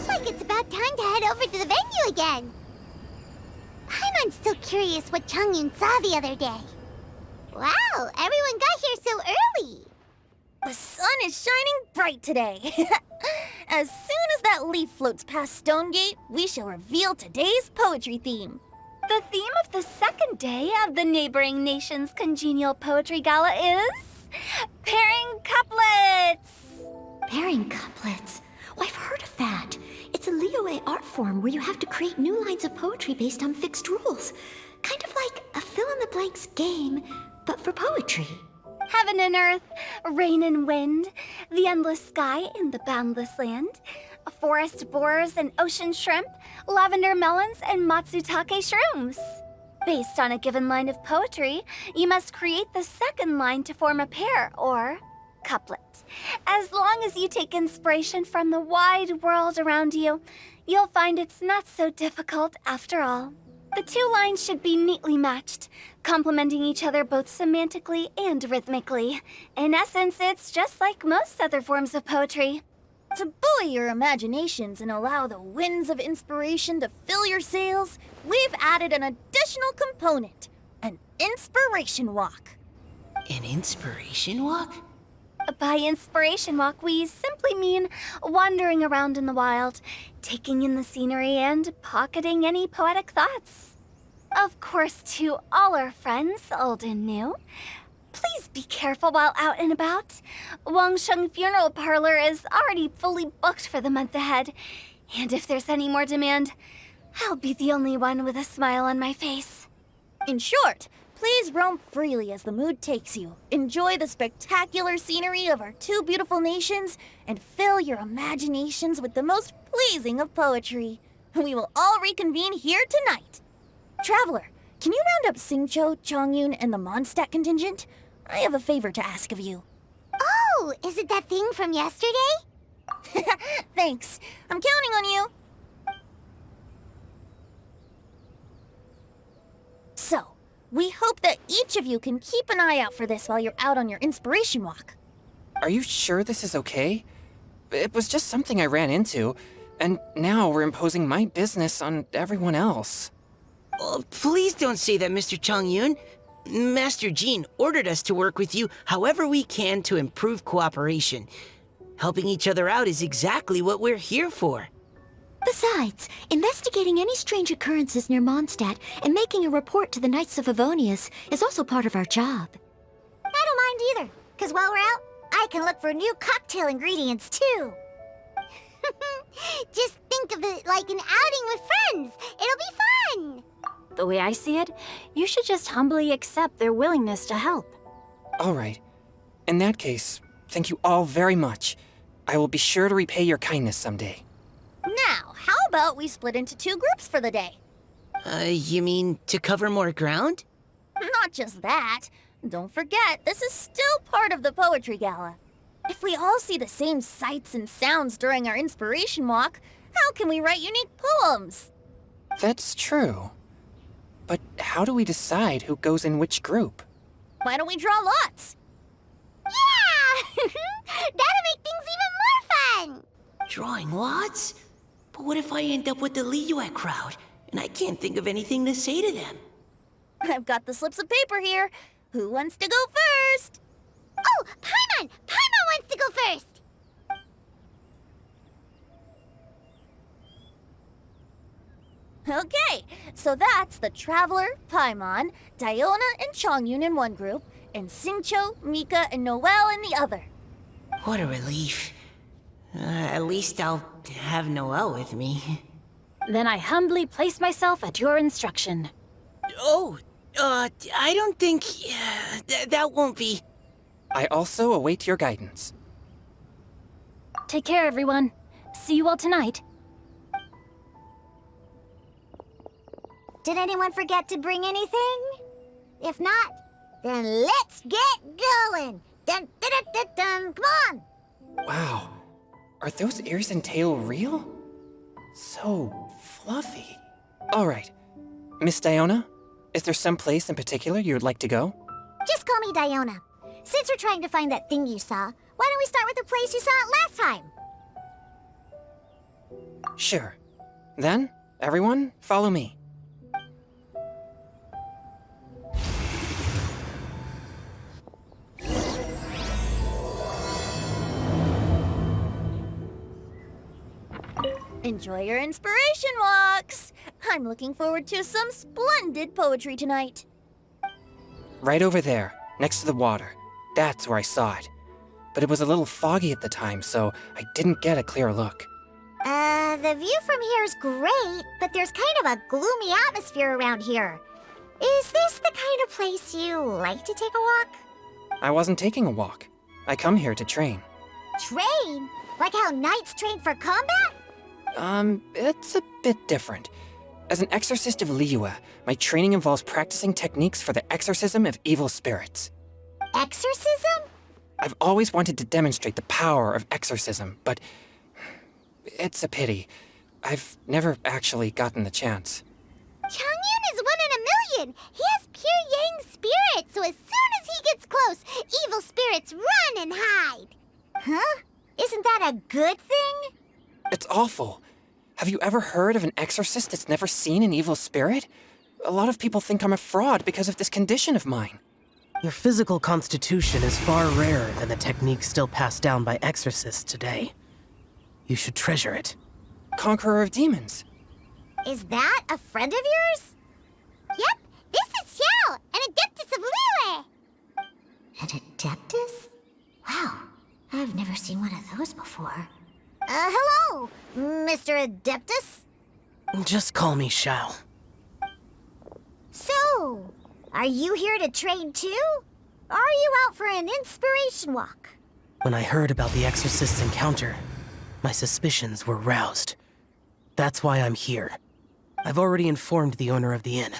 Looks like it's about time to head over to the venue again. I'm still curious what Changyun saw the other day. Wow, everyone got here so early. The sun is shining bright today. As soon as that leaf floats past Stonegate, we shall reveal today's poetry theme. The theme of the second day of the neighboring nation's congenial poetry gala is pairing couplets. Pairing couplets? Oh, I've heard of that. It's a Liyue art form where you have to create new lines of poetry based on fixed rules. Kind of like a fill-in-the-blanks game, but for poetry. Heaven and earth, rain and wind, the endless sky and the boundless land, forest boars and ocean shrimp, lavender melons and matsutake shrooms. Based on a given line of poetry, you must create the second line to form a pair, or couplet. As long as you take inspiration from the wide world around you, you'll find it's not so difficult after all. The two lines should be neatly matched, complementing each other both semantically and rhythmically. In essence, it's just like most other forms of poetry. To buoy your imaginations and allow the winds of inspiration to fill your sails, we've added an additional component, an inspiration walk. An inspiration walk? By inspiration walk, we simply mean wandering around in the wild, taking in the scenery and pocketing any poetic thoughts. Of course, to all our friends, old and new, please be careful while out and about. Wangsheng Funeral Parlor is already fully booked for the month ahead, and if there's any more demand, I'll be the only one with a smile on my face. In short, please roam freely as the mood takes you. Enjoy the spectacular scenery of our two beautiful nations and fill your imaginations with the most pleasing of poetry. We will all reconvene here tonight. Traveler, can you round up Xingqiu, Changyun, and the Mondstadt contingent? I have a favor to ask of you. Oh, is it that thing from yesterday? Thanks. I'm counting on you. So, we hope that each of you can keep an eye out for this while you're out on your inspiration walk. Are you sure this is okay? It was just something I ran into, and now we're imposing my business on everyone else. Oh, please don't say that, Mr. Changyun. Master Jean ordered us to work with you however we can to improve cooperation. Helping each other out is exactly what we're here for. Besides, investigating any strange occurrences near Mondstadt and making a report to the Knights of Avonius is also part of our job. I don't mind either, because while we're out, I can look for new cocktail ingredients too. Just think of it like an outing with friends. It'll be fun. The way I see it, you should just humbly accept their willingness to help. All right. In that case, thank you all very much. I will be sure to repay your kindness someday. Now, how about we split into two groups for the day? You mean to cover more ground? Not just that. Don't forget, this is still part of the Poetry Gala. If we all see the same sights and sounds during our inspiration walk, how can we write unique poems? That's true. But how do we decide who goes in which group? Why don't we draw lots? Yeah! That'll make things even more fun! Drawing lots? But what if I end up with the Liyue crowd, and I can't think of anything to say to them? I've got the slips of paper here. Who wants to go first? Oh, Paimon! Paimon wants to go first! Okay, so that's the Traveler, Paimon, Diona, and Changyun in one group, and Xingqiu, Mika, and Noelle in the other. What a relief. At least I'll have Noelle with me. Then I humbly place myself at your instruction. Oh, I don't think... that won't be... I also await your guidance. Take care, everyone. See you all tonight. Did anyone forget to bring anything? If not, then let's get going! Dun, dun, dun, dun, dun. Come on! Wow. Are those ears and tail real? So fluffy. All right. Miss Diona, is there some place in particular you would like to go? Just call me Diona. Since we're trying to find that thing you saw, why don't we start with the place you saw it last time? Sure. Then, everyone, follow me. Enjoy your inspiration walks! I'm looking forward to some splendid poetry tonight. Right over there, next to the water. That's where I saw it. But it was a little foggy at the time, so I didn't get a clear look. The view from here is great, but there's kind of a gloomy atmosphere around here. Is this the kind of place you like to take a walk? I wasn't taking a walk. I come here to train. Train? Like how knights train for combat? It's a bit different. As an exorcist of Liyue, my training involves practicing techniques for the exorcism of evil spirits. Exorcism? I've always wanted to demonstrate the power of exorcism, but it's a pity. I've never actually gotten the chance. Changyun is 1 in a million. He has pure yang spirit, so as soon as he gets close, evil spirits run and hide. Huh? Isn't that a good thing? It's awful. Have you ever heard of an exorcist that's never seen an evil spirit? A lot of people think I'm a fraud because of this condition of mine. Your physical constitution is far rarer than the techniques still passed down by exorcists today. You should treasure it. Conqueror of demons. Is that a friend of yours? Yep, this is Xiao, an adeptus of Liyue. An adeptus? Wow, I've never seen one of those before. Hello, Mr. Adeptus? Just call me Shao. So, are you here to train too? Or are you out for an inspiration walk? When I heard about the exorcist's encounter, my suspicions were roused. That's why I'm here. I've already informed the owner of the inn.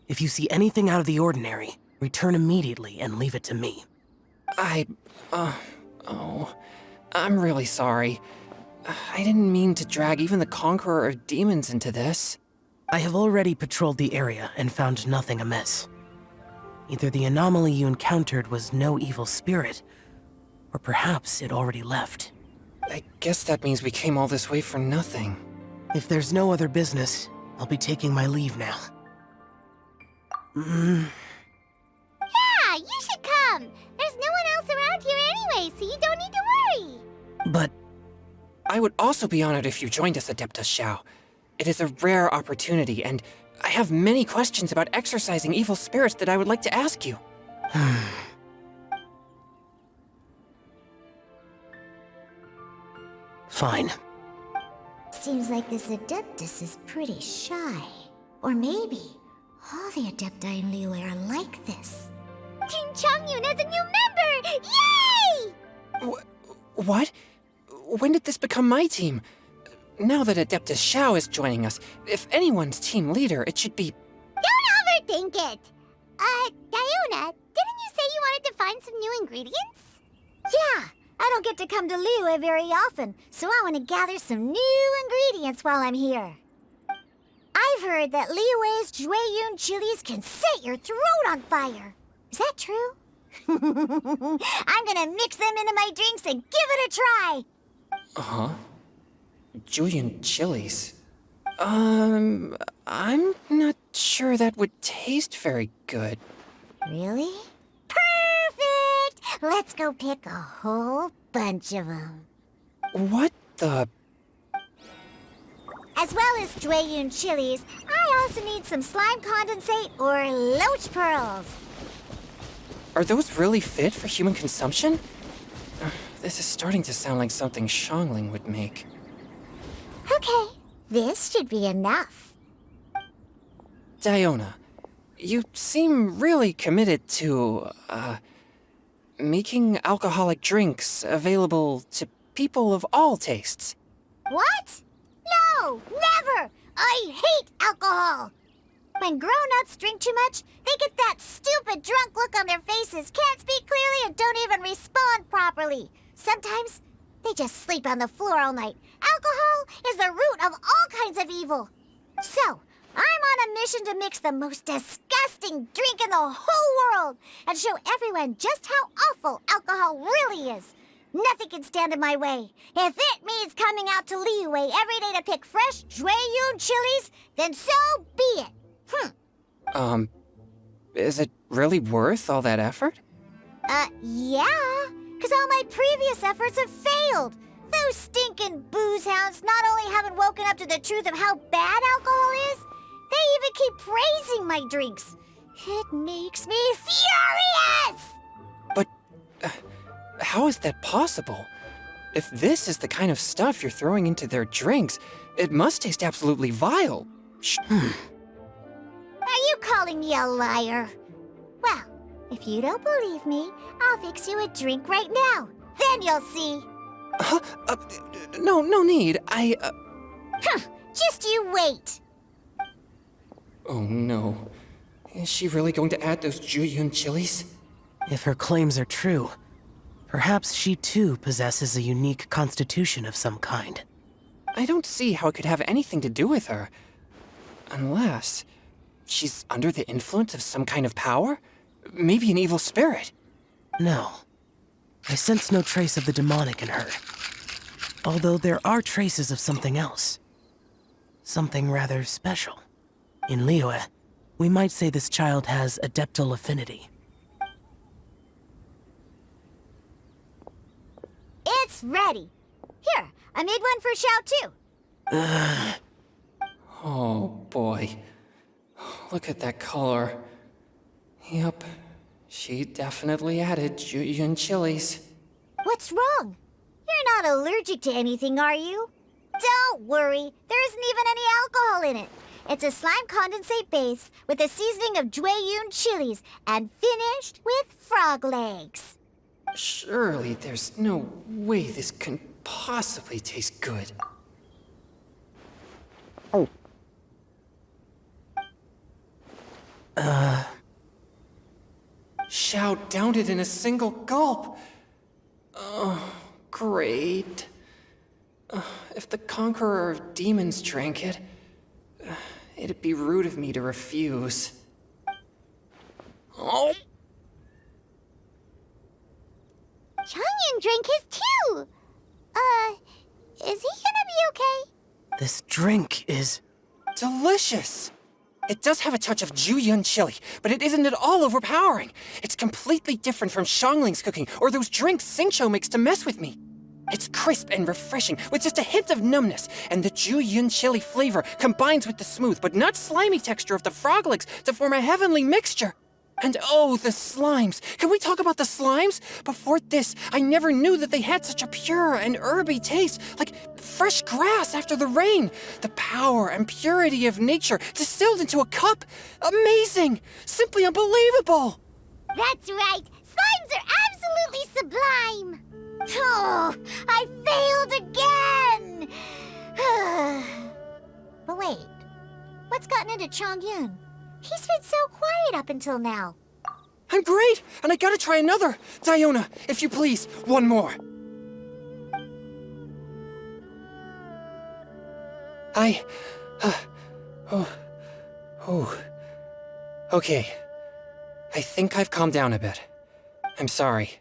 If you see anything out of the ordinary, return immediately and leave it to me. I'm really sorry. I didn't mean to drag even the Conqueror of Demons into this. I have already patrolled the area and found nothing amiss. Either the anomaly you encountered was no evil spirit, or perhaps it already left. I guess that means we came all this way for nothing. If there's no other business, I'll be taking my leave now. Yeah, you should come. There's no one else around here anyway, so you don't need to worry. But I would also be honored if you joined us, Adeptus Shao. It is a rare opportunity, and I have many questions about exorcising evil spirits that I would like to ask you. Fine. Seems like this Adeptus is pretty shy. Or maybe all the Adepti in Liyue are like this. Team Changyun has a new member! Yay! What? When did this become my team? Now that Adeptus Shao is joining us, if anyone's team leader, it should be... Don't overthink it! Diona, didn't you say you wanted to find some new ingredients? Yeah, I don't get to come to Liyue very often, so I want to gather some new ingredients while I'm here. I've heard that Liyue's Jueyun chilies can set your throat on fire. Is that true? I'm gonna mix them into my drinks and give it a try! Uh-huh. Julian chilies. I'm not sure that would taste very good. Really? Perfect! Let's go pick a whole bunch of them. What the... As well as Jueyun chilies, I also need some slime condensate or loach pearls. Are those really fit for human consumption? This is starting to sound like something Xiangling would make. Okay, this should be enough. Diona, you seem really committed to, making alcoholic drinks available to people of all tastes. What? No, never! I hate alcohol! When grown-ups drink too much, they get that stupid drunk look on their faces, can't speak clearly, and don't even respond properly. Sometimes, they just sleep on the floor all night. Alcohol is the root of all kinds of evil. So, I'm on a mission to mix the most disgusting drink in the whole world and show everyone just how awful alcohol really is. Nothing can stand in my way. If it means coming out to Liyue every day to pick fresh Jueyun chilies, then so be it. Is it really worth all that effort? Yeah. 'Cause all my previous efforts have failed. Those stinking booze hounds not only haven't woken up to the truth of how bad alcohol is, they even keep praising my drinks. It makes me furious! But how is that possible? If this is the kind of stuff you're throwing into their drinks, it must taste absolutely vile. Are you calling me a liar? Well, if you don't believe me, I'll fix you a drink right now. Then you'll see. No need. Just you wait. Oh no. Is she really going to add those Jueyun chilies? If her claims are true, perhaps she too possesses a unique constitution of some kind. I don't see how it could have anything to do with her. Unless she's under the influence of some kind of power? Maybe an evil spirit. No. I sense no trace of the demonic in her. Although there are traces of something else. Something rather special. In Liyue, we might say this child has adeptal affinity. It's ready. Here, I made one for Xiao too. Oh boy. Look at that color. Yep. She definitely added Jueyun chilies. What's wrong? You're not allergic to anything, are you? Don't worry, there isn't even any alcohol in it. It's a slime condensate base with a seasoning of Jueyun chilies and finished with frog legs. Surely there's no way this can possibly taste good. Xiao downed it in a single gulp. Oh, great. If the Conqueror of Demons drank it, it'd be rude of me to refuse. Oh. Changyan drank his too. Is he gonna be okay? This drink is... Delicious! It does have a touch of Jueyun chili, but it isn't at all overpowering. It's completely different from Xiangling's cooking or those drinks Xingqiu makes to mess with me. It's crisp and refreshing, with just a hint of numbness, and the Jueyun chili flavor combines with the smooth but not slimy texture of the frog legs to form a heavenly mixture. And oh, the slimes! Can we talk about the slimes? Before this, I never knew that they had such a pure and herby taste, like fresh grass after the rain. The power and purity of nature distilled into a cup. Amazing! Simply unbelievable! That's right. Slimes are absolutely sublime. Oh, I failed again. But wait, what's gotten into Chongyun? He's been so quiet up until now. I'm great, and I gotta try another. Diona, if you please, one more. Okay. I think I've calmed down a bit. I'm sorry.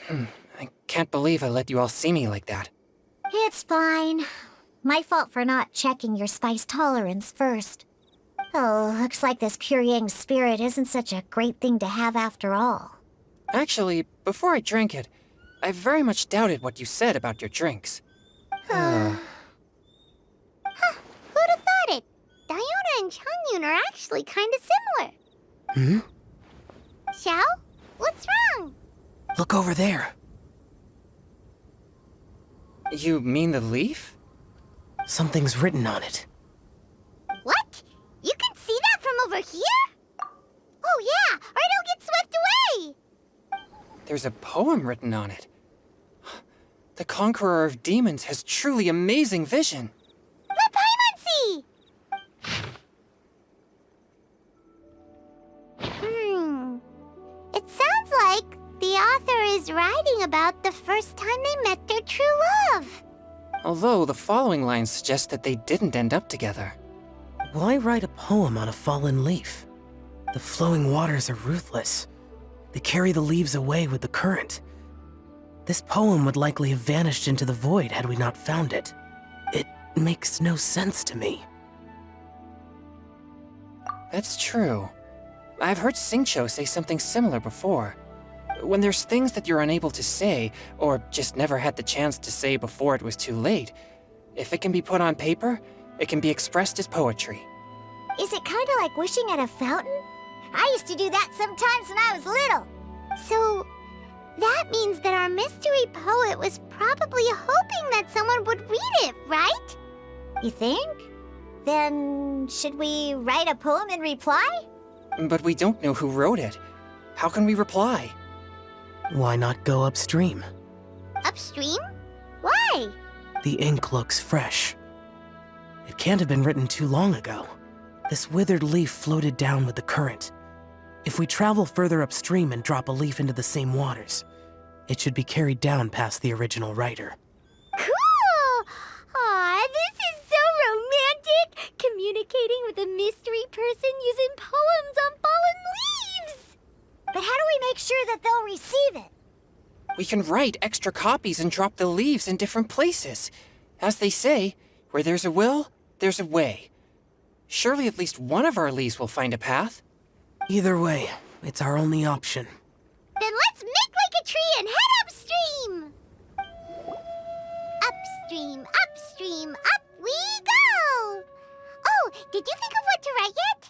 I can't believe I let you all see me like that. It's fine. My fault for not checking your spice tolerance first. Oh, looks like this pure yang spirit isn't such a great thing to have after all. Actually, before I drank it, I very much doubted what you said about your drinks. Who'd have thought it? Diona and Chongyun are actually kind of similar. Xiao? What's wrong? Look over there. You mean the leaf? Something's written on it. What? You can see that from over here? Oh yeah, or it'll get swept away! There's a poem written on it. The Conqueror of Demons has truly amazing vision. Let Paimon see! It sounds like the author is writing about the first time they met their true love. Although the following lines suggest that they didn't end up together. Why write a poem on a fallen leaf? The flowing waters are ruthless. They carry the leaves away with the current. This poem would likely have vanished into the void had we not found it. It makes no sense to me. That's true. I've heard Xingqiu say something similar before. When there's things that you're unable to say, or just never had the chance to say before it was too late, if it can be put on paper, it can be expressed as poetry. Is it kind of like wishing at a fountain? I used to do that sometimes when I was little. So, that means that our mystery poet was probably hoping that someone would read it, right? You think? Then, should we write a poem in reply? But we don't know who wrote it. How can we reply? Why not go upstream? Upstream? Why? The ink looks fresh. It can't have been written too long ago. This withered leaf floated down with the current. If we travel further upstream and drop a leaf into the same waters, it should be carried down past the original writer. Cool! Aw, this is so romantic! Communicating with a mystery person using poems on fallen leaves! But how do we make sure that they'll receive it? We can write extra copies and drop the leaves in different places. As they say, where there's a will, there's a way. Surely at least one of our leaves will find a path. Either way, it's our only option. Then let's make like a tree and head upstream! Upstream, upstream, up we go! Oh, did you think of what to write yet?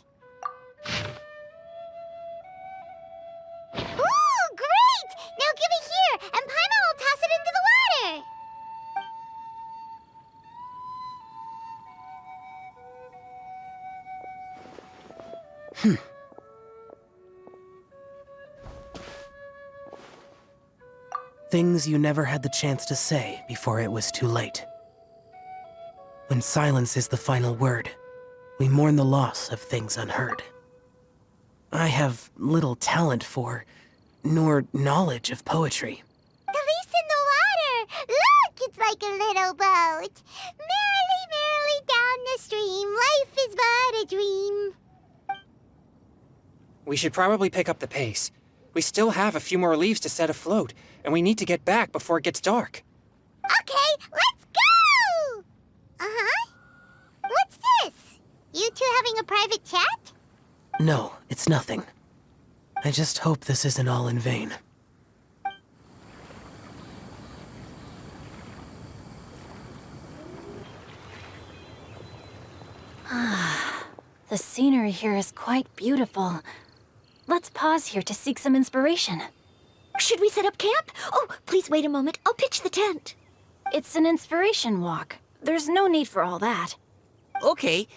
Ooh, great! Now give it here, and Paimon will toss it into the water! Things you never had the chance to say before it was too late. When silence is the final word, we mourn the loss of things unheard. I have little talent for, nor knowledge of poetry. The leaf's in the water! Look, it's like a little boat! Merrily, merrily down the stream, life is but a dream. We should probably pick up the pace. We still have a few more leaves to set afloat, and we need to get back before it gets dark. Okay, let's go! Uh-huh. What's this? You two having a private chat? No, it's nothing. I just hope this isn't all in vain. The scenery here is quite beautiful. Let's pause here to seek some inspiration. Should we set up camp? Oh, please wait a moment. I'll pitch the tent. It's an inspiration walk. There's no need for all that. Okay,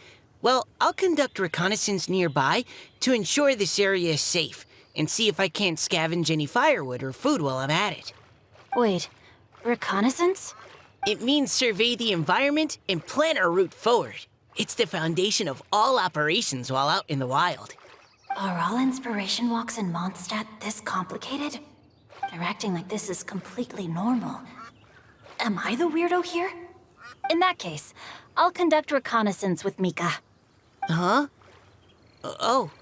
well, I'll conduct reconnaissance nearby to ensure this area is safe, and see if I can't scavenge any firewood or food while I'm at it. Wait, reconnaissance? It means survey the environment and plan our route forward. It's the foundation of all operations while out in the wild. Are all inspiration walks in Mondstadt this complicated? They're acting like this is completely normal. Am I the weirdo here? In that case, I'll conduct reconnaissance with Mika. Huh? Oh,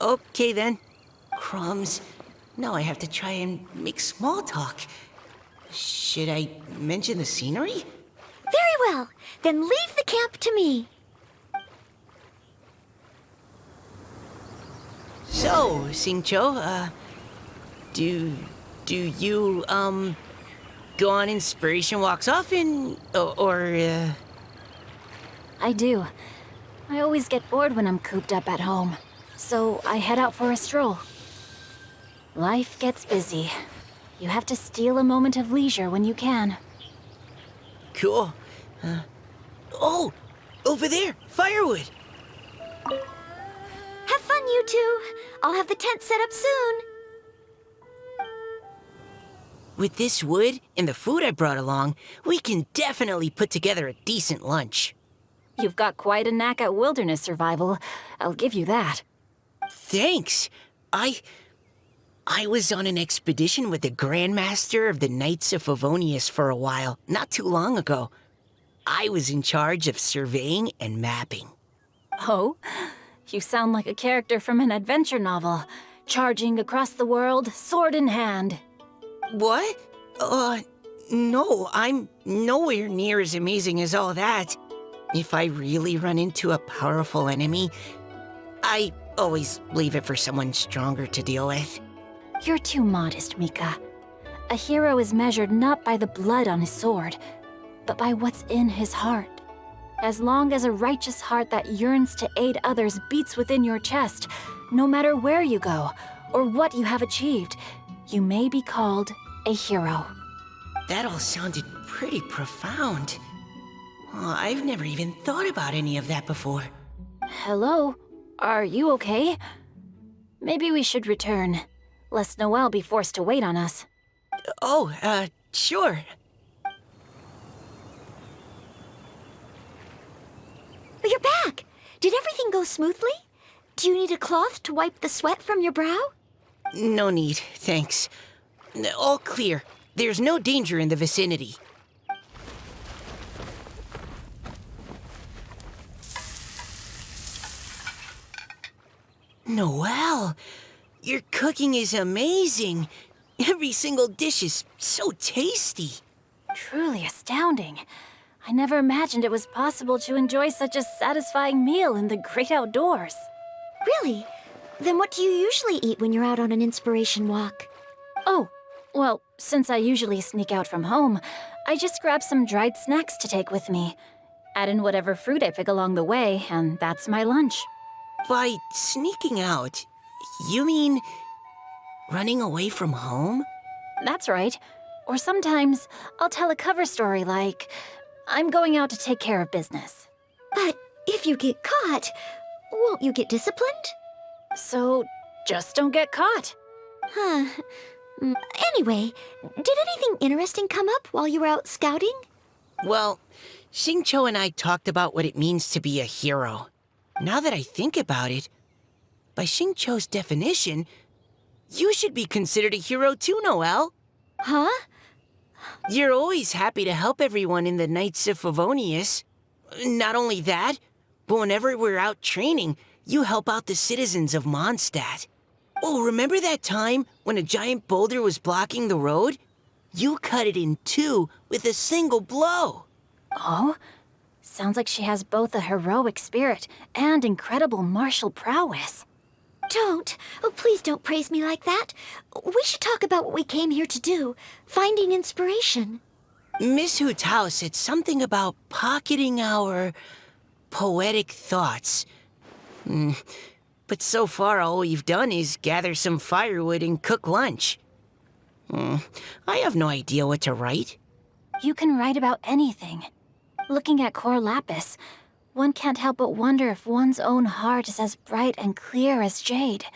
okay then. Crumbs. Now I have to try and make small talk. Should I mention the scenery? Very well. Then leave the camp to me. So, Xingqiu, do you, go on inspiration walks often, or? I do. I always get bored when I'm cooped up at home, so I head out for a stroll. Life gets busy. You have to steal a moment of leisure when you can. Cool. Oh, over there, firewood. Have fun, you two. I'll have the tent set up soon. With this wood and the food I brought along, we can definitely put together a decent lunch. You've got quite a knack at wilderness survival. I'll give you that. Thanks. I was on an expedition with the Grandmaster of the Knights of Favonius for a while, not too long ago. I was in charge of surveying and mapping. Oh? You sound like a character from an adventure novel, charging across the world, sword in hand. What? No, I'm nowhere near as amazing as all that. If I really run into a powerful enemy, I always leave it for someone stronger to deal with. You're too modest, Mika. A hero is measured not by the blood on his sword, but by what's in his heart. As long as a righteous heart that yearns to aid others beats within your chest, no matter where you go or what you have achieved, you may be called a hero. That all sounded pretty profound. Oh, I've never even thought about any of that before. Hello? Are you okay? Maybe we should return, lest Noelle be forced to wait on us. Oh, sure. You're back! Did everything go smoothly? Do you need a cloth to wipe the sweat from your brow? No need, thanks. All clear. There's no danger in the vicinity. Noelle, your cooking is amazing. Every single dish is so tasty. Truly astounding. I never imagined it was possible to enjoy such a satisfying meal in the great outdoors. Really? Then what do you usually eat when you're out on an inspiration walk? Oh, well, since I usually sneak out from home, I just grab some dried snacks to take with me. Add in whatever fruit I pick along the way, and that's my lunch. By sneaking out, you mean running away from home? That's right. Or sometimes I'll tell a cover story like, I'm going out to take care of business. But if you get caught, won't you get disciplined? So just don't get caught. Huh. Anyway, did anything interesting come up while you were out scouting? Well, Xingqiu and I talked about what it means to be a hero. Now that I think about it, by Xingqiu's definition, you should be considered a hero too, Noelle. Huh? You're always happy to help everyone in the Knights of Favonius. Not only that, but whenever we're out training, you help out the citizens of Mondstadt. Oh, remember that time when a giant boulder was blocking the road? You cut it in two with a single blow. Oh? Sounds like she has both a heroic spirit and incredible martial prowess. Don't. Oh, please don't praise me like that. We should talk about what we came here to do, finding inspiration. Miss Hu Tao said something about pocketing our poetic thoughts. But so far, all we've done is gather some firewood and cook lunch. I have no idea what to write. You can write about anything. Looking at Cor Lapis, one can't help but wonder if one's own heart is as bright and clear as jade.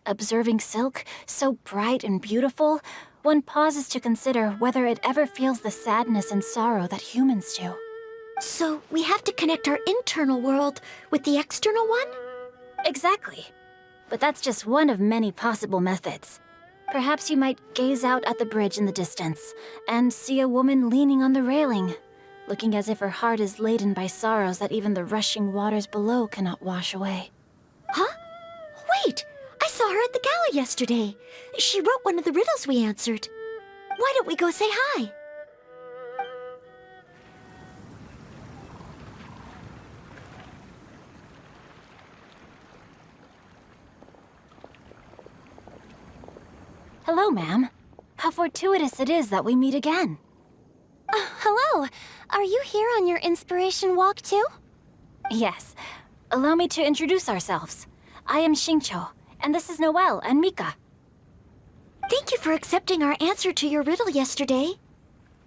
Observing silk, so bright and beautiful, one pauses to consider whether it ever feels the sadness and sorrow that humans do. So we have to connect our internal world with the external one? Exactly. But that's just one of many possible methods. Perhaps you might gaze out at the bridge in the distance and see a woman leaning on the railing, looking as if her heart is laden by sorrows that even the rushing waters below cannot wash away. Huh? Wait! I saw her at the gala yesterday. She wrote one of the riddles we answered. Why don't we go say hi? Hello, ma'am. How fortuitous it is that we meet again. Hello. Are you here on your inspiration walk too? Yes. Allow me to introduce ourselves. I am Xingqiu, and this is Noelle and Mika. Thank you for accepting our answer to your riddle yesterday.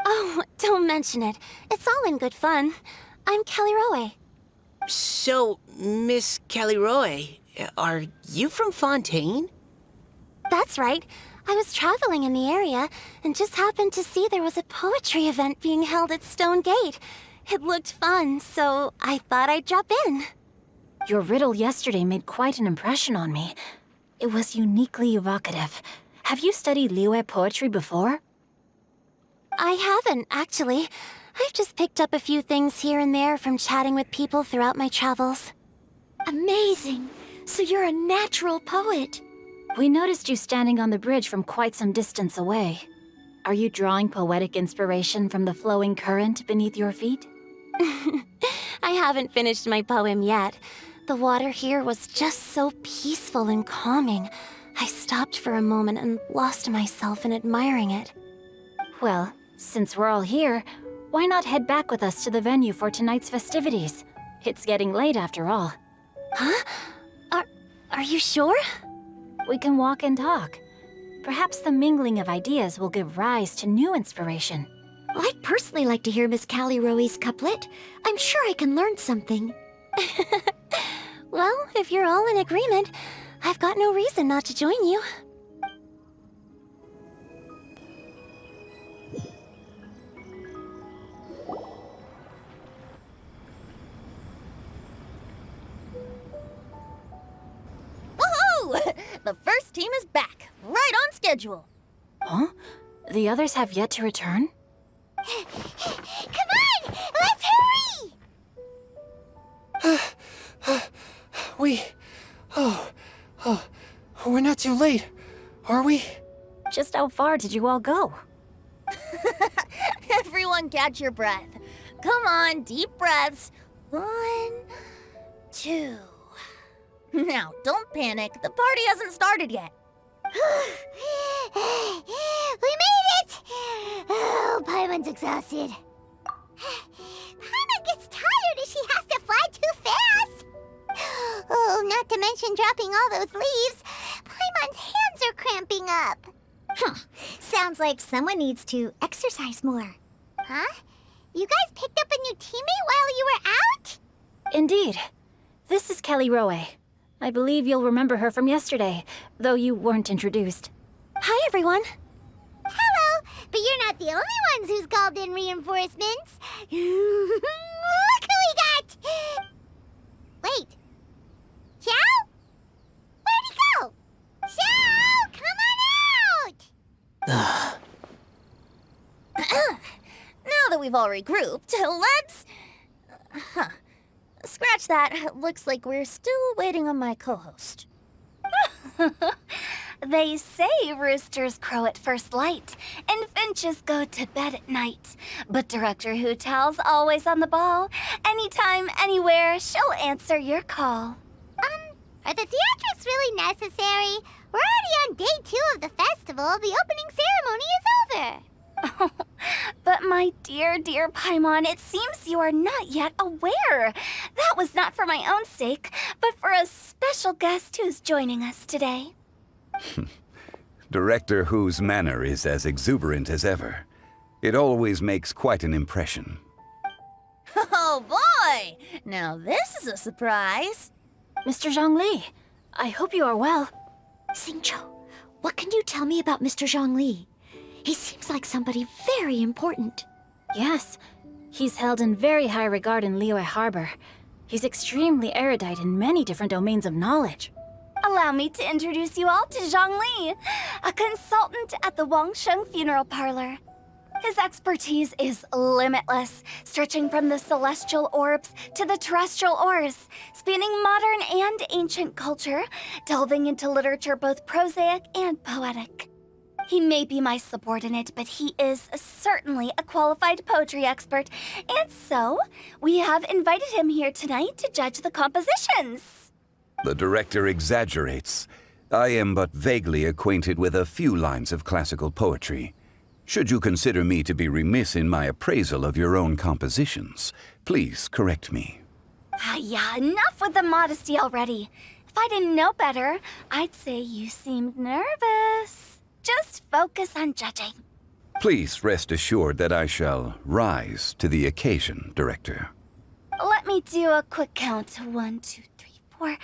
Oh, don't mention it. It's all in good fun. I'm Kelly Roe. So, Miss Caliroe, are you from Fontaine? That's right. I was traveling in the area and just happened to see there was a poetry event being held at Stone Gate. It looked fun, so I thought I'd drop in. Your riddle yesterday made quite an impression on me. It was uniquely evocative. Have you studied Liyue poetry before? I haven't, actually. I've just picked up a few things here and there from chatting with people throughout my travels. Amazing! So you're a natural poet. We noticed you standing on the bridge from quite some distance away. Are you drawing poetic inspiration from the flowing current beneath your feet? I haven't finished my poem yet. The water here was just so peaceful and calming. I stopped for a moment and lost myself in admiring it. Well, since we're all here, why not head back with us to the venue for tonight's festivities? It's getting late after all. Huh? Are you sure? We can walk and talk. Perhaps the mingling of ideas will give rise to new inspiration. I'd personally like to hear Miss Callie Rowe's couplet. I'm sure I can learn something. Well, if you're all in agreement, I've got no reason not to join you. Woohoo! The first team is back, right on schedule. Huh? The others have yet to return? Come on! Let's hurry! We're not too late, are we? Just how far did you all go? Everyone catch your breath. Come on, deep breaths. 1, 2. Now, don't panic. The party hasn't started yet. We made it! Oh, Paimon's exhausted. Paimon gets tired if she has to fly too fast. Oh, not to mention dropping all those leaves. Paimon's hands are cramping up. Sounds like someone needs to exercise more. Huh? You guys picked up a new teammate while you were out? Indeed. This is Callie Rowe. I believe you'll remember her from yesterday, though you weren't introduced. Hi, everyone. Hello, but you're not the only ones who's called in reinforcements. Look who we got! Wait. Xiao? Where'd he go? Xiao, come on out! Now that we've all regrouped, let's... Scratch that. Looks like we're still waiting on my co-host. They say roosters crow at first light, and finches go to bed at night. But Director Hootal's always on the ball. Anytime, anywhere, she'll answer your call. Are the theatrics really necessary? We're already on day 2 of the festival. The opening ceremony is over. But my dear, dear Paimon, it seems you are not yet aware. That was not for my own sake, but for a special guest who's joining us today. Director Who's manner is as exuberant as ever. It always makes quite an impression. Oh boy! Now this is a surprise. Mr. Zhongli, I hope you are well. Xingqiu, what can you tell me about Mr. Zhongli? He seems like somebody very important. Yes, he's held in very high regard in Liyue Harbor. He's extremely erudite in many different domains of knowledge. Allow me to introduce you all to Zhang Li, a consultant at the Wangsheng Funeral Parlor. His expertise is limitless, stretching from the celestial orbs to the terrestrial ores, spanning modern and ancient culture, delving into literature both prosaic and poetic. He may be my subordinate, but he is certainly a qualified poetry expert, and so we have invited him here tonight to judge the compositions. The director exaggerates. I am but vaguely acquainted with a few lines of classical poetry. Should you consider me to be remiss in my appraisal of your own compositions, please correct me. Yeah, enough with the modesty already. If I didn't know better, I'd say you seemed nervous. Just focus on judging. Please rest assured that I shall rise to the occasion, Director. Let me do a quick count. 1, 2, 3, 4.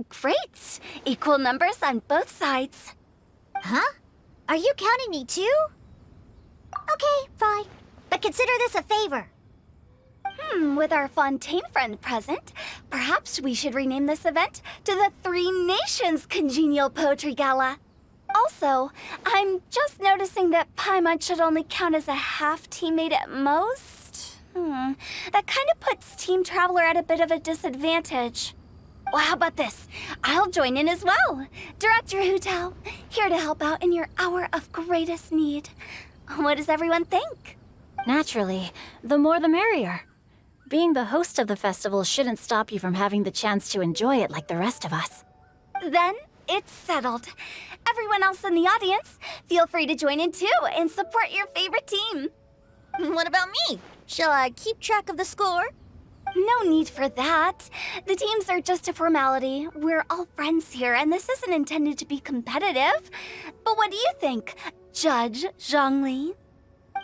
Great! Equal numbers on both sides. Huh? Are you counting me too? Okay, fine. But consider this a favor. With our Fontaine friend present, perhaps we should rename this event to the Three Nations Congenial Poetry Gala. Also, I'm just noticing that Paimon should only count as a half teammate at most. That kind of puts Team Traveler at a bit of a disadvantage. Well, how about this? I'll join in as well. Director Hootal, here to help out in your hour of greatest need. What does everyone think? Naturally, the more the merrier. Being the host of the festival shouldn't stop you from having the chance to enjoy it like the rest of us. Then it's settled. Everyone else in the audience, feel free to join in too and support your favorite team. What about me? Shall I keep track of the score? No need for that. The teams are just a formality. We're all friends here, and this isn't intended to be competitive. But what do you think, Judge Zhongli?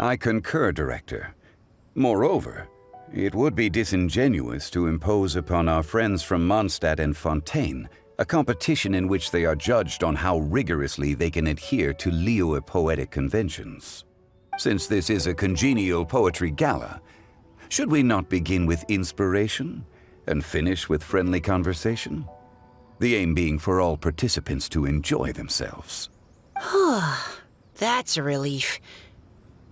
I concur, Director. Moreover, it would be disingenuous to impose upon our friends from Mondstadt and Fontaine a competition in which they are judged on how rigorously they can adhere to Liyue poetic conventions. Since this is a congenial poetry gala, should we not begin with inspiration and finish with friendly conversation? The aim being for all participants to enjoy themselves. That's a relief.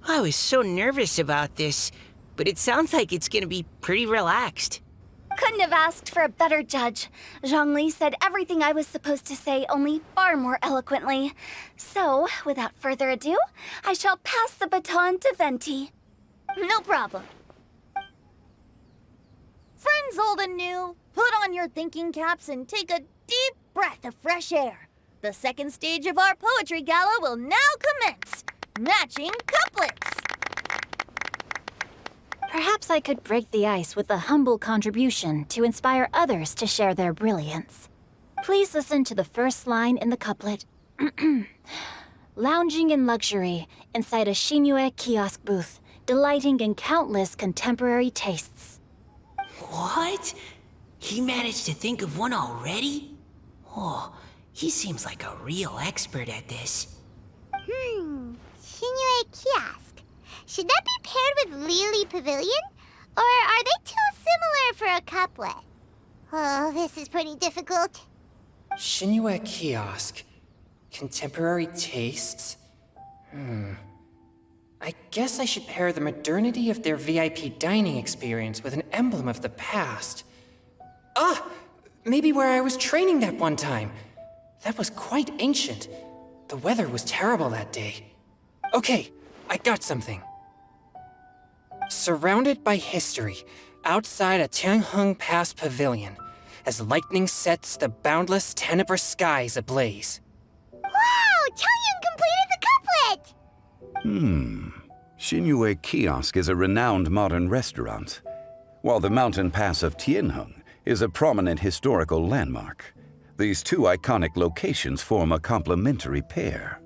I was so nervous about this, but it sounds like it's gonna be pretty relaxed. Couldn't have asked for a better judge. Zhongli said everything I was supposed to say, only far more eloquently. So, without further ado, I shall pass the baton to Venti. No problem. Friends old and new, put on your thinking caps and take a deep breath of fresh air. The second stage of our poetry gala will now commence. Matching couplets. Perhaps I could break the ice with a humble contribution to inspire others to share their brilliance. Please listen to the first line in the couplet. Lounging in luxury inside a Shinue kiosk booth, delighting in countless contemporary tastes. What? He managed to think of one already? Oh, he seems like a real expert at this. Shinue Kiosk. Should that be paired with Lily Pavilion? Or are they too similar for a couplet? Oh, this is pretty difficult. Shinue Kiosk. Contemporary tastes? I guess I should pair the modernity of their VIP dining experience with an emblem of the past. Ah! Maybe where I was training that one time. That was quite ancient. The weather was terrible that day. Okay, I got something. Surrounded by history, outside a Tianheng Pass pavilion, as lightning sets the boundless tenebrous skies ablaze. Wow! Chongyun completed the couplet! Shinue Kiosk is a renowned modern restaurant, while the mountain pass of Tianheng is a prominent historical landmark. These two iconic locations form a complementary pair.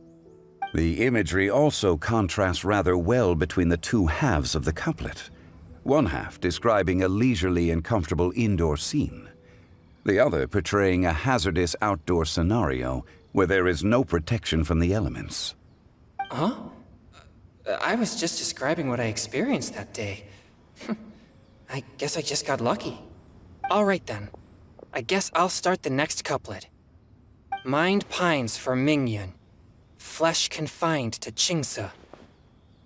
The imagery also contrasts rather well between the two halves of the couplet. One half describing a leisurely and comfortable indoor scene, the other portraying a hazardous outdoor scenario where there is no protection from the elements. Huh? I was just describing what I experienced that day. I guess I just got lucky. All right then. I guess I'll start the next couplet. Mind pines for Mingyun, flesh confined to Qingse,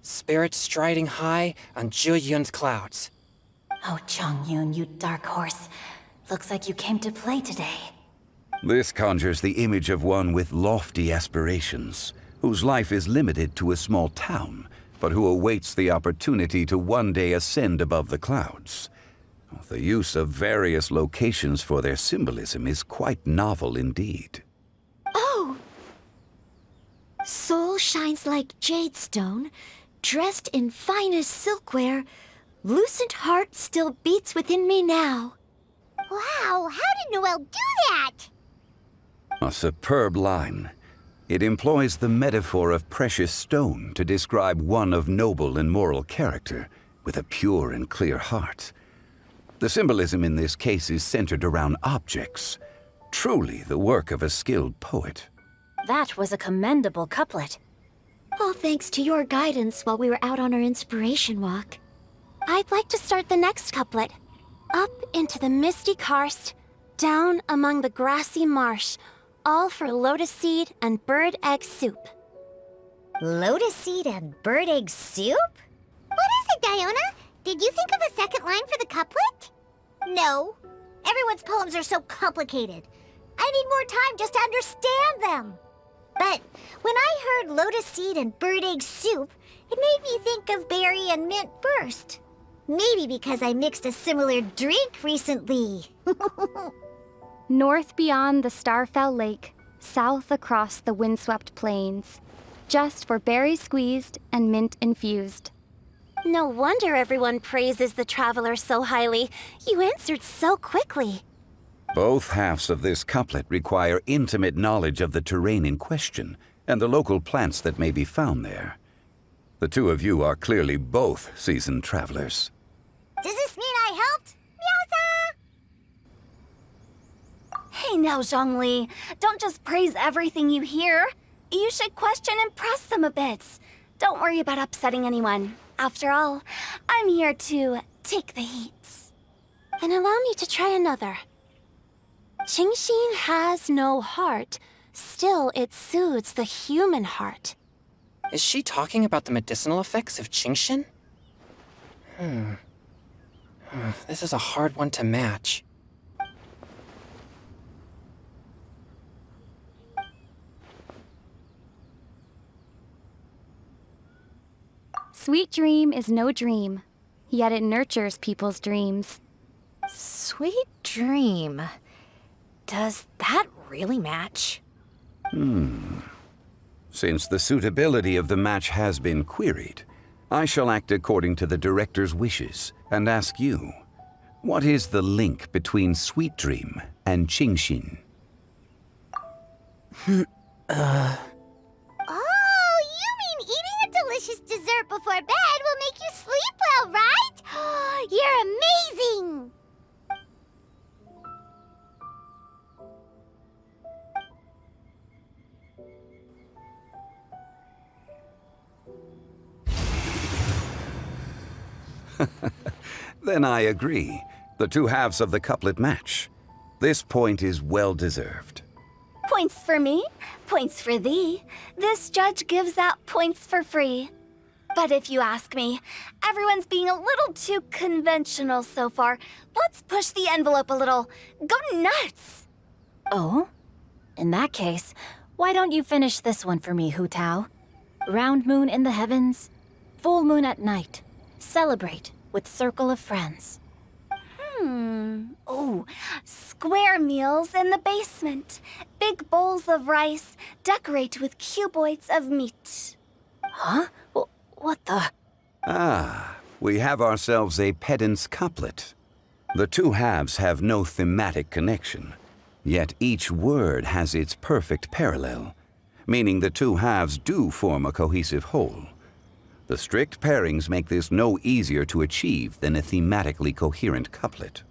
spirit striding high on Zhiyun's clouds. Oh, Chongyun, you dark horse. Looks like you came to play today. This conjures the image of one with lofty aspirations, whose life is limited to a small town, but who awaits the opportunity to one day ascend above the clouds. The use of various locations for their symbolism is quite novel indeed. Oh! Soul shines like jadestone, dressed in finest silkware. Lucent heart still beats within me now. Wow, how did Noelle do that? A superb line. It employs the metaphor of precious stone to describe one of noble and moral character, with a pure and clear heart. The symbolism in this case is centered around objects, truly the work of a skilled poet. That was a commendable couplet. All thanks to your guidance while we were out on our inspiration walk. I'd like to start the next couplet. Up into the misty karst, down among the grassy marsh, all for lotus seed and bird egg soup. Lotus seed and bird egg soup? What is it, Diona? Did you think of a second line for the couplet? No. Everyone's poems are so complicated. I need more time just to understand them. But when I heard lotus seed and bird egg soup, It made me think of berry and mint burst. Maybe because I mixed a similar drink recently. North beyond the Starfell Lake, south across the windswept plains. Just for berry squeezed and mint infused. No wonder everyone praises the traveler so highly. You answered so quickly. Both halves of this couplet require intimate knowledge of the terrain in question and the local plants that may be found there. The two of you are clearly both seasoned travelers. Does this mean I helped? Meowza! Hey now, Zhongli, don't just praise everything you hear. You should question and press them a bit. Don't worry about upsetting anyone. After all, I'm here to take the heat. Then allow me to try another. Genshin has no heart. Still, it soothes the human heart. Is she talking about the medicinal effects of Genshin? This is a hard one to match. Sweet dream is no dream, yet it nurtures people's dreams. Sweet dream. Does that really match? Since the suitability of the match has been queried, I shall act according to the director's wishes and ask you, what is the link between Sweet Dream and Genshin? Oh, you mean eating a delicious dessert before bed will make you sleep well, right? You're amazing! Then I agree. The two halves of the couplet match. This point is well deserved. Points for me, points for thee. This judge gives out points for free. But if you ask me, everyone's being a little too conventional so far. Let's push the envelope a little. Go nuts! Oh? In that case, why don't you finish this one for me, Hu Tao? Round moon in the heavens, full moon at night. Celebrate with circle of friends. Oh, square meals in the basement. Big bowls of rice, decorate with cuboids of meat. Huh? What the? Ah, we have ourselves a pedant's couplet. The two halves have no thematic connection, yet each word has its perfect parallel, meaning the two halves do form a cohesive whole. The strict pairings make this no easier to achieve than a thematically coherent couplet.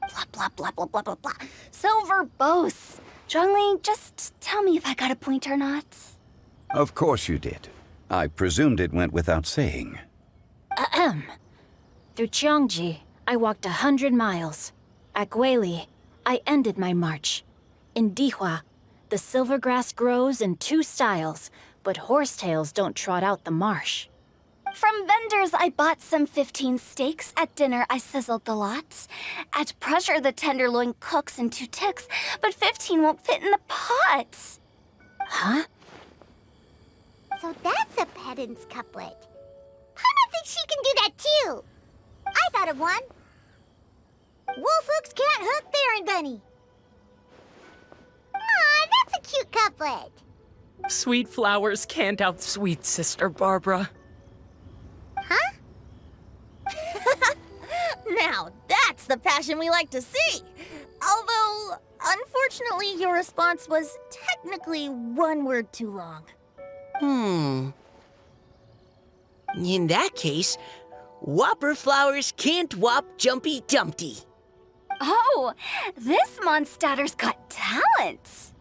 Blah, blah, blah, blah, blah, blah, blah. So verbose. Zhongli, just tell me if I got a point or not. Of course you did. I presumed it went without saying. Ahem. Through Cheongji, I walked 100 miles. At Guili, I ended my march. In Dihua, the silver grass grows in two styles, but horsetails don't trot out the marsh. From vendors, I bought some 15 steaks. At dinner, I sizzled the lot. At pressure, the tenderloin cooks in 2 ticks, but 15 won't fit in the pot. Huh? So that's a pedant's couplet. Paimon thinks she can do that too. I thought of one. Wolf hooks can't hook Baron Bunny. Aw, that's a cute couplet. Sweet flowers can't outsweet Sister Barbara. Huh? Now that's the passion we like to see! Although, unfortunately, your response was technically one word too long. In that case, Whopper flowers can't whop Jumpy Dumpty. Oh, this monster's got talent.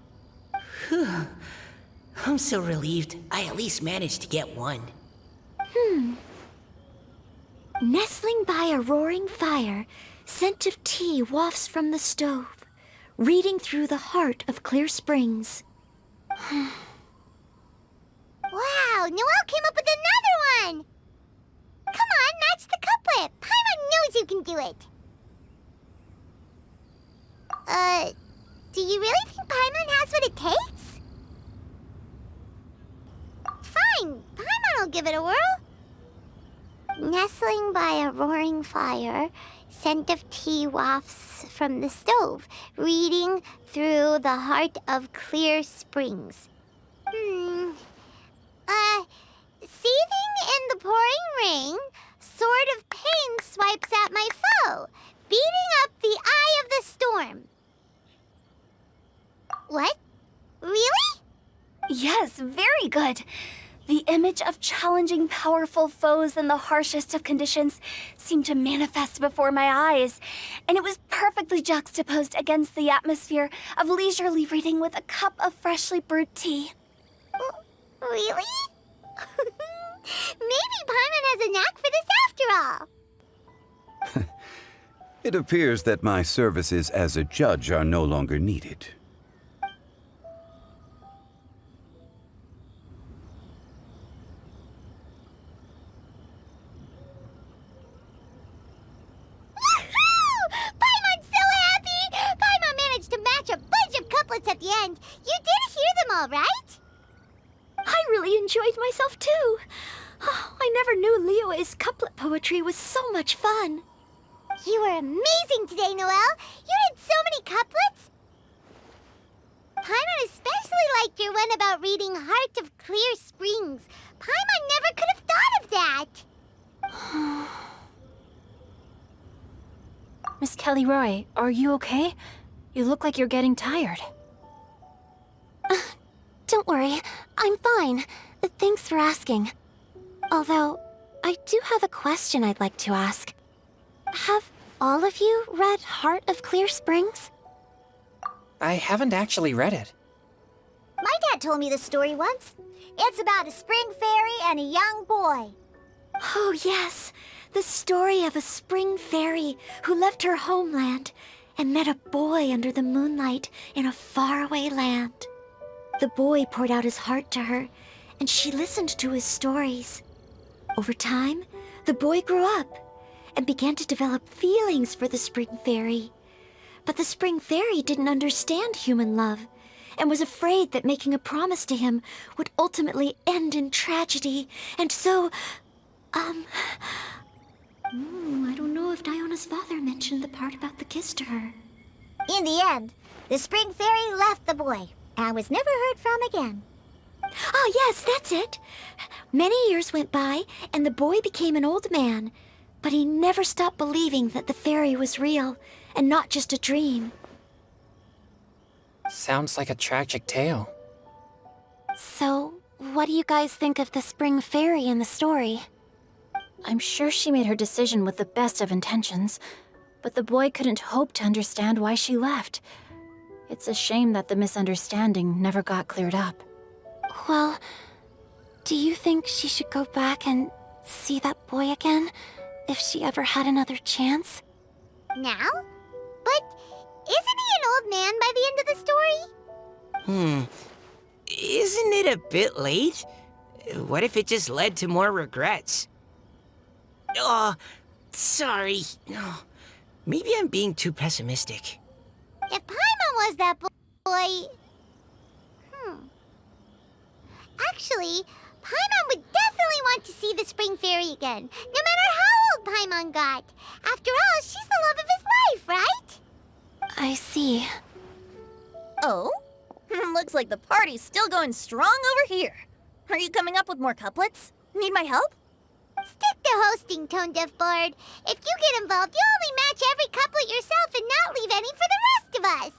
I'm so relieved I at least managed to get one. Nestling by a roaring fire, scent of tea wafts from the stove, reading through the heart of clear springs. Wow, Noelle came up with another one! Come on, match the couplet. Paimon knows you can do it. Do you really think Paimon has what it takes? Fine, Paimon will give it a whirl. Nestling by a roaring fire, scent of tea wafts from the stove, reading through the heart of clear springs. Seething in the pouring rain, sword of pain swipes at my foe, beating up the eye of the storm. What? Really? Yes, very good. The image of challenging powerful foes in the harshest of conditions seemed to manifest before my eyes, and it was perfectly juxtaposed against the atmosphere of leisurely reading with a cup of freshly brewed tea. Really? Maybe Paimon has a knack for this after all. It appears that my services as a judge are no longer needed. Paimon's so happy! Paimon managed to match a bunch of couplets at the end. You did hear them all, right? I really enjoyed myself too. Oh, I never knew Liyue's couplet poetry was so much fun. You were amazing today, Noelle. You did so many couplets. Paimon especially liked your one about reading Heart of Clear Springs. Paimon never could have thought of that. Miss Kelly Roy, are you okay? You look like you're getting tired. Don't worry, I'm fine. Thanks for asking. Although, I do have a question I'd like to ask. Have all of you read Heart of Clear Springs? I haven't actually read it. My dad told me this story once. It's about a spring fairy and a young boy. Oh, yes. The story of a spring fairy who left her homeland and met a boy under the moonlight in a faraway land. The boy poured out his heart to her, and she listened to his stories. Over time, the boy grew up and began to develop feelings for the spring fairy. But the spring fairy didn't understand human love and was afraid that making a promise to him would ultimately end in tragedy. And so, I don't know if Diona's father mentioned the part about the kiss to her. In the end, the spring fairy left the boy and was never heard from again. Oh, yes, that's it. Many years went by, and the boy became an old man, but he never stopped believing that the fairy was real and not just a dream. Sounds like a tragic tale. So, what do you guys think of the spring fairy in the story? I'm sure she made her decision with the best of intentions, but the boy couldn't hope to understand why she left. It's a shame that the misunderstanding never got cleared up. Well, do you think she should go back and see that boy again, if she ever had another chance? Now? But isn't he an old man by the end of the story? Isn't it a bit late? What if it just led to more regrets? Oh, sorry. Oh, maybe I'm being too pessimistic. If Paimon was that boy... Actually, Paimon would definitely want to see the spring fairy again, no matter how old Paimon got. After all, she's the love of his life, right? I see. Oh? Looks like the party's still going strong over here. Are you coming up with more couplets? Need my help? Stick to hosting, Tone Deaf Bard. If you get involved, you'll only match every couplet yourself and not leave any for the rest of us.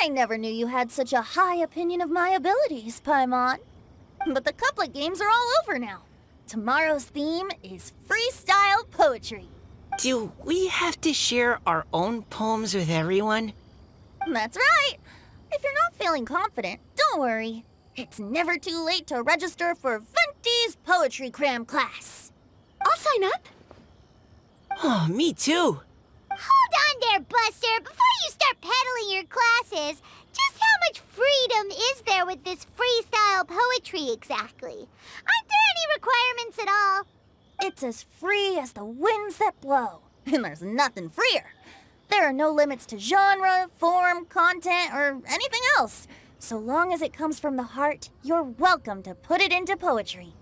I never knew you had such a high opinion of my abilities, Paimon. But the couplet games are all over now. Tomorrow's theme is freestyle poetry. Do we have to share our own poems with everyone? That's right. If you're not feeling confident, don't worry. It's never too late to register for Venti's Poetry Cram class. I'll sign up. Oh, me too. Hold on there, Buster. Before you start peddling your classes, just how much freedom is there with this freestyle poetry exactly? Aren't there any requirements at all? It's as free as the winds that blow, and there's nothing freer. There are no limits to genre, form, content, or anything else. So long as it comes from the heart, you're welcome to put it into poetry.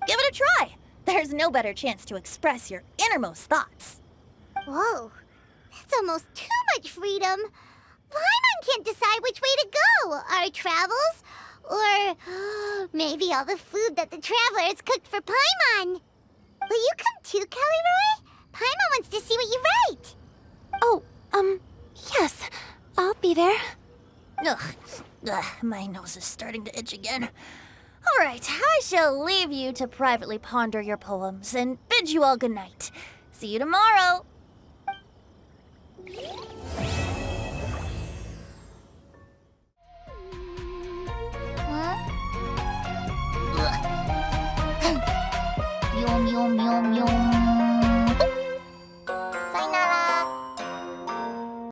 Give it a try. There's no better chance to express your innermost thoughts. Whoa, that's almost too much freedom. Paimon can't decide which way to go. Our travels, or maybe all the food that the travelers cooked for Paimon. Will you come too, Kelly Roy? Paimon wants to see what you write. Oh, yes. I'll be there. Ugh, my nose is starting to itch again. All right, I shall leave you to privately ponder your poems and bid you all good night. See you tomorrow. Yum, yum, yum, yum.